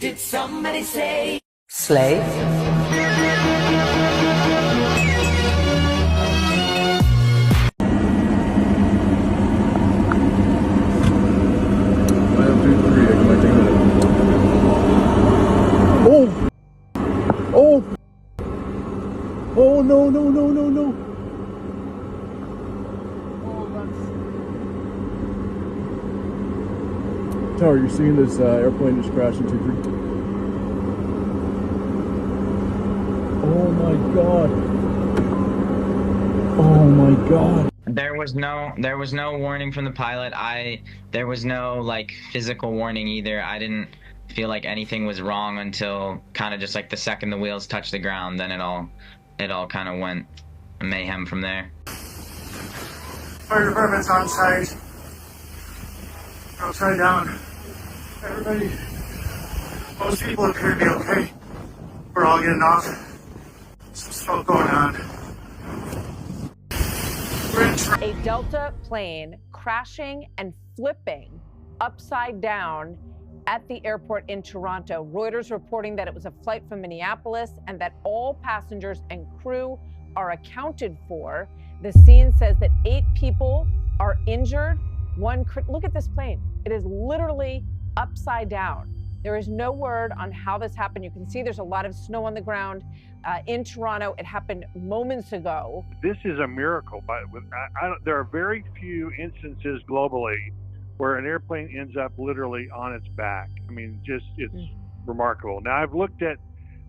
Did somebody say Slave? Oh! Oh! Oh no no no no no! Oh, that's... Tower, you're seeing this airplane just crash into three. Oh my god! Oh my god! There was no warning from the pilot. There was no like physical warning either. I didn't feel like anything was wrong until kind of just like the second the wheels touched the ground. Then it all kind of went mayhem from there. Fire department's on site. Upside down. Everybody, most people appear to be okay. We're all getting off. Some smoke going on. A Delta plane crashing and flipping upside down at the airport in Toronto. Reuters reporting that it was a flight from Minneapolis and that all passengers and crew are accounted for. The scene says that 8 people are injured. Look at this plane. It is literally upside down. There is no word on how this happened. You can see there's a lot of snow on the ground in Toronto. It happened moments ago. This is a miracle, but there are very few instances globally where an airplane ends up literally on its back. I mean, it's remarkable. Now, I've looked at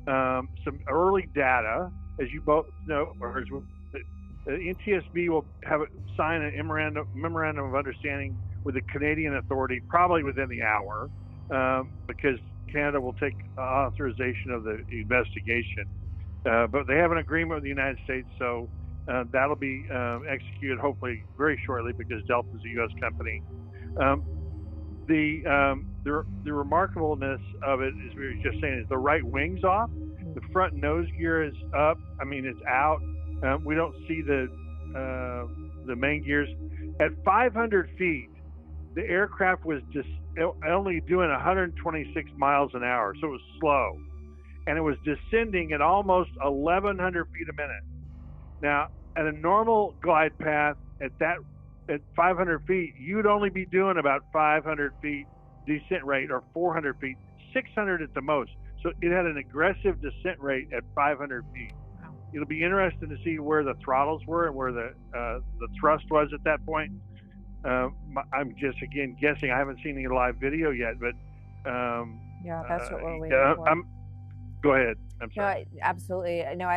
some early data, as you both know, or as the NTSB will sign a memorandum of understanding with the Canadian Authority probably within the hour, because Canada will take authorization of the investigation. But they have an agreement with the United States, so that'll be executed hopefully very shortly because Delta is a U.S. company. The remarkableness of it, as we were just saying, is the right wing's off, the front nose gear is up. I mean, it's out. We don't see the main gears. At 500 feet, the aircraft was just only doing 126 miles an hour, so it was slow. And it was descending at almost 1,100 feet a minute. Now, at a normal glide path at 500 feet, you'd only be doing about 500 feet descent rate, or 400 feet, 600 at the most. So it had an aggressive descent rate at 500 feet. It'll be interesting to see where the throttles were and where the thrust was at that point. I'm just, again, guessing. I haven't seen any live video yet, but yeah, that's what we're waiting for. Go ahead. I'm sorry. No, absolutely. No,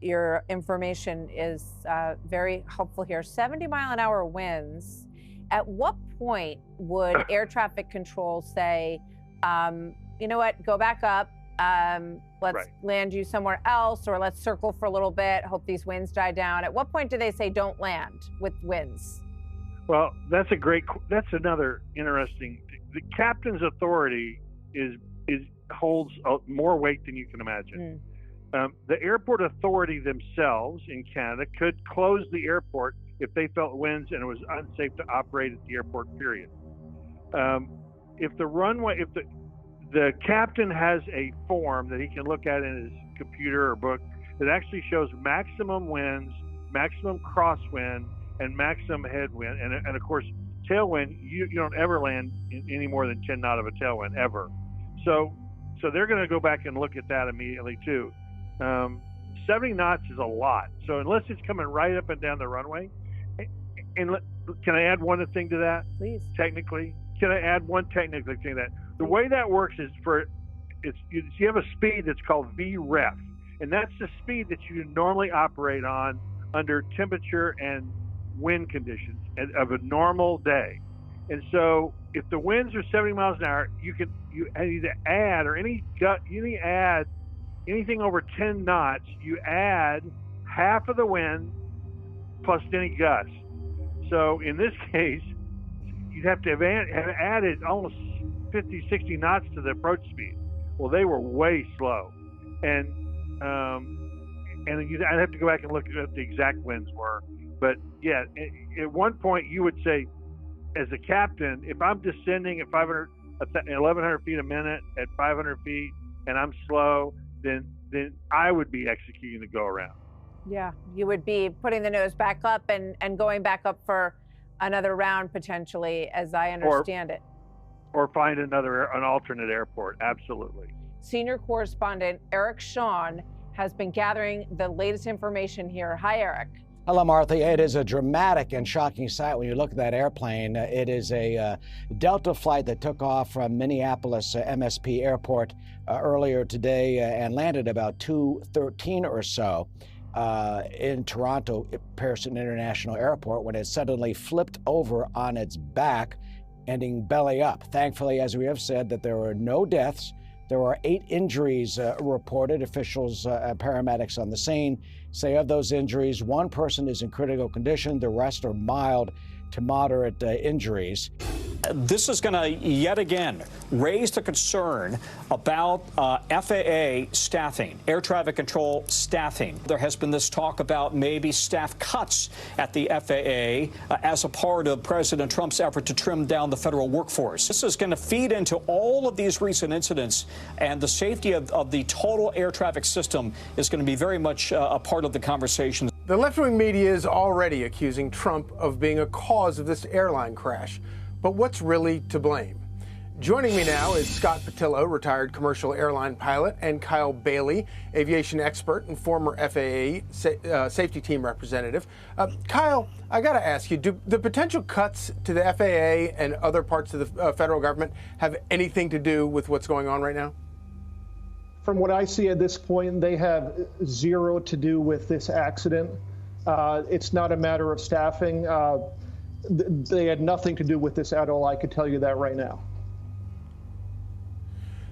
your information is very helpful here. 70-mile-an-hour winds. At what point would air traffic control say, you know what, go back up, let's land you somewhere else, or let's circle for a little bit, hope these winds die down? At what point do they say don't land with winds? Well, that's another interesting. The captain's authority holds more weight than you can imagine. The airport authority themselves in Canada could close the airport if they felt winds and it was unsafe to operate at the airport, period. If the captain has a form that he can look at in his computer or book that actually shows maximum winds, maximum crosswind, and maximum headwind, and of course tailwind, you don't ever land in any more than 10 knot of a tailwind ever. So they're going to go back and look at that immediately too. 70 knots is a lot. So unless it's coming right up and down the runway, and can I add one thing to that? Please. Technically, can I add one technical thing to that? The way that works is you have a speed that's called VREF, and that's the speed that you normally operate on under temperature and wind conditions of a normal day. And so if the winds are 70 miles an hour, you either add anything over 10 knots, you add half of the wind plus any gust. So in this case, you'd have to have added almost 50, 60 knots to the approach speed. Well, they were way slow. And I'd have to go back and look at what the exact winds were. But yeah, at one point you would say, as a captain, if I'm descending at 500 1,100 feet a minute at 500 feet, and I'm slow, then I would be executing the go around. Yeah, you would be putting the nose back up and going back up for another round potentially, as I understand it. Or find an alternate airport. Absolutely. Senior correspondent Eric Shawn has been gathering the latest information here. Hi, Eric. Hello, Martha. It is a dramatic and shocking sight when you look at that airplane. It is a Delta flight that took off from Minneapolis MSP Airport earlier today and landed about 2:13 or so in Toronto Pearson International Airport when it suddenly flipped over on its back, ending belly up. Thankfully, as we have said, that there were no deaths. There were 8 injuries reported. Officials and paramedics on the scene say of those injuries, 1 person is in critical condition. The rest are mild to moderate injuries. This is going to yet again raise the concern about FAA staffing, air traffic control staffing. There has been this talk about maybe staff cuts at the FAA as a part of President Trump's effort to trim down the federal workforce. This is going to feed into all of these recent incidents, and the safety of the total air traffic system is going to be very much a part of the conversation. The left-wing media is already accusing Trump of being a cause of this airline crash. But what's really to blame? Joining me now is Scott Petillo, retired commercial airline pilot, and Kyle Bailey, aviation expert and former FAA safety team representative. Kyle, I got to ask you, do the potential cuts to the FAA and other parts of the federal government have anything to do with what's going on right now? From what I see at this point, they have zero to do with this accident. It's not a matter of staffing. They had nothing to do with this at all. I could tell you that right now.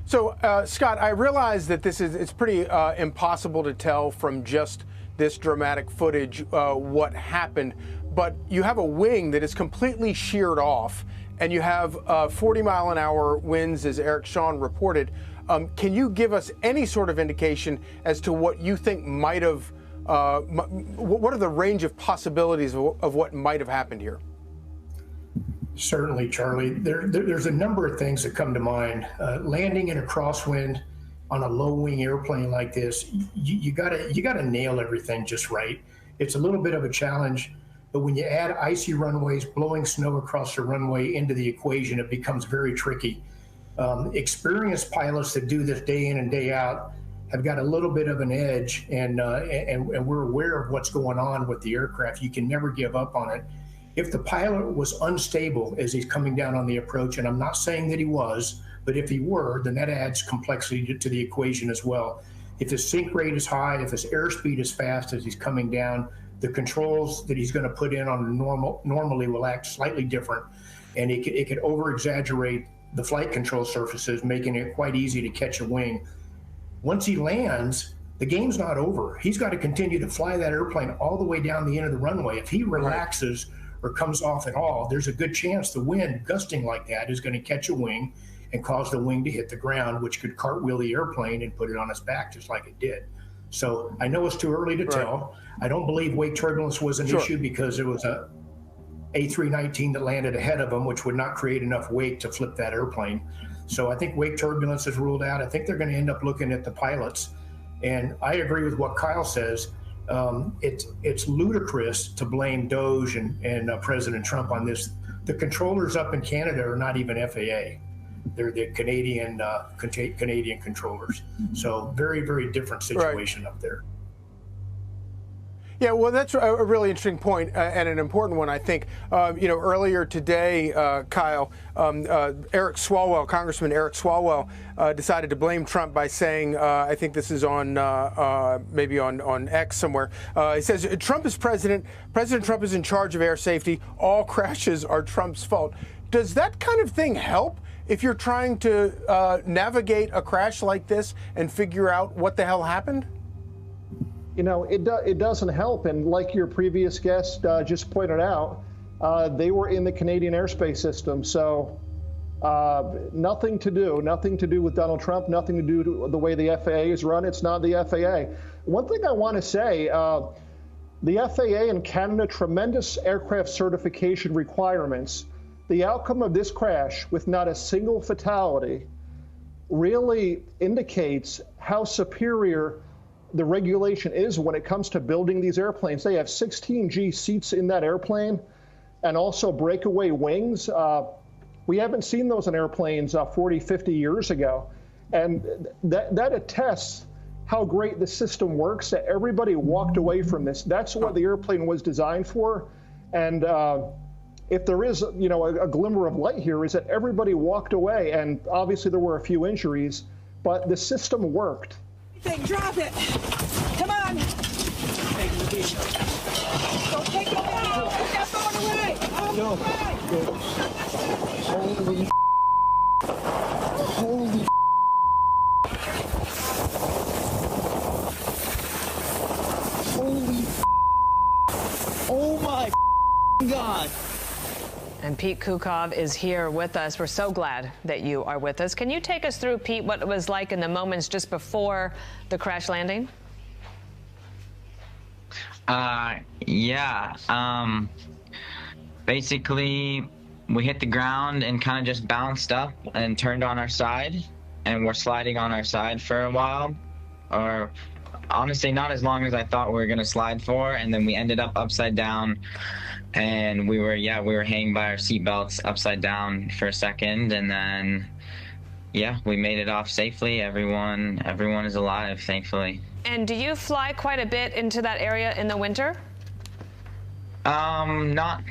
So, Scott, I realize that it's pretty impossible to tell from just this dramatic footage what happened, but you have a wing that is completely sheared off, and you have 40-mile-an-hour winds, as Eric Shawn reported. Can you give us any sort of indication as to what you think might have, what are the range of possibilities of what might have happened here? Certainly, Charlie. There's a number of things that come to mind. Landing in a crosswind on a low-wing airplane like this, you gotta nail everything just right. It's a little bit of a challenge, but when you add icy runways, blowing snow across the runway into the equation, it becomes very tricky. Experienced pilots that do this day in and day out have got a little bit of an edge, and we're aware of what's going on with the aircraft. You can never give up on it. If the pilot was unstable as he's coming down on the approach, and I'm not saying that he was, but if he were, then that adds complexity to the equation as well. If his sink rate is high, if his airspeed is fast as he's coming down, the controls that he's going to put in on normally will act slightly different, and it could over-exaggerate the flight control surfaces, making it quite easy to catch a wing. Once he lands, the game's not over. He's got to continue to fly that airplane all the way down the end of the runway. If he relaxes or comes off at all, there's a good chance the wind gusting like that is going to catch a wing and cause the wing to hit the ground, which could cartwheel the airplane and put it on its back just like it did. So I know it's too early to tell. I don't believe wake turbulence was an issue because it was a A319 that landed ahead of him, which would not create enough wake to flip that airplane. So I think wake turbulence is ruled out. I think they're going to end up looking at the pilots. And I agree with what Kyle says. It's ludicrous to blame DOJ and President Trump on this. The controllers up in Canada are not even FAA. They're the Canadian controllers. So very, very different situation up there. Yeah, well, that's a really interesting point and an important one, I think. Earlier today, Kyle, Eric Swalwell, Congressman Eric Swalwell, decided to blame Trump by saying, I think this is on maybe on X somewhere. He says, Trump is president. President Trump is in charge of air safety. All crashes are Trump's fault. Does that kind of thing help if you're trying to navigate a crash like this and figure out what the hell happened? You know, it doesn't help. And like your previous guest just pointed out, they were in the Canadian airspace system. So nothing to do with Donald Trump, nothing to do with the way the FAA is run. It's not the FAA. One thing I want to say, the FAA in Canada, tremendous aircraft certification requirements. The outcome of this crash, with not a single fatality, really indicates how superior the regulation is when it comes to building these airplanes. They have 16G seats in that airplane and also breakaway wings. We haven't seen those in airplanes 40, 50 years ago. And that attests how great the system works, that everybody walked away from this. That's what the airplane was designed for. And if there is, a glimmer of light here, is that everybody walked away, and obviously there were a few injuries, but the system worked. Drop it. Come on. Don't take it down. Put that phone away. Yo. Holy. Holy. Holy. Oh my God. And Pete Kukov is here with us. We're so glad that you are with us. Can you take us through, Pete, what it was like in the moments just before the crash landing? Yeah. Basically, we hit the ground and kind of just bounced up and turned on our side, and we're sliding on our side for a while, or honestly, not as long as I thought we were gonna slide for, and then we ended up upside down. And we were hanging by our seatbelts upside down for a second, and then, yeah, we made it off safely. Everyone is alive, thankfully. And do you fly quite a bit into that area in the winter? Not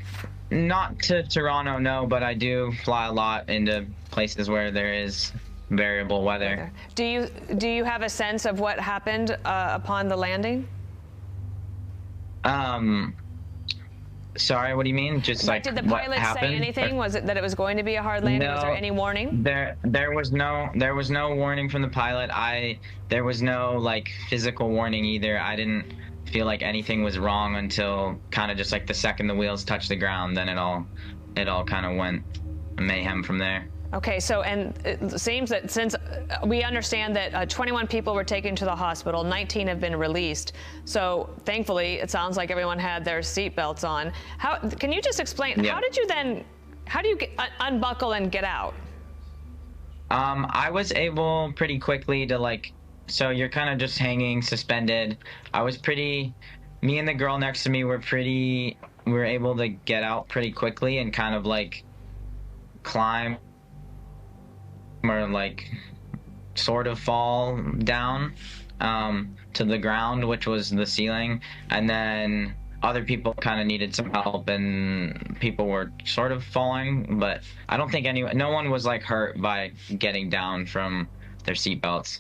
to Toronto, no, but I do fly a lot into places where there is variable weather. Do you have a sense of what happened upon the landing? Sorry, what do you mean? Just like did the pilot say anything? Was it that it was going to be a hard landing? No, was there any warning? There was no warning from the pilot. There was no like physical warning either. I didn't feel like anything was wrong until kind of just like the second the wheels touched the ground. Then it all kind of went mayhem from there. Okay, so, and it seems that since we understand that 21 people were taken to the hospital, 19 have been released. So thankfully, it sounds like everyone had their seatbelts on. Can you just explain, yeah. how do you unbuckle and get out? I was able pretty quickly to so you're kind of just hanging suspended. Me and the girl next to me we were able to get out pretty quickly and kind of climb or sort of fall down to the ground, which was the ceiling, and then other people kind of needed some help and people were sort of falling, but I don't think no one was hurt by getting down from their seatbelts.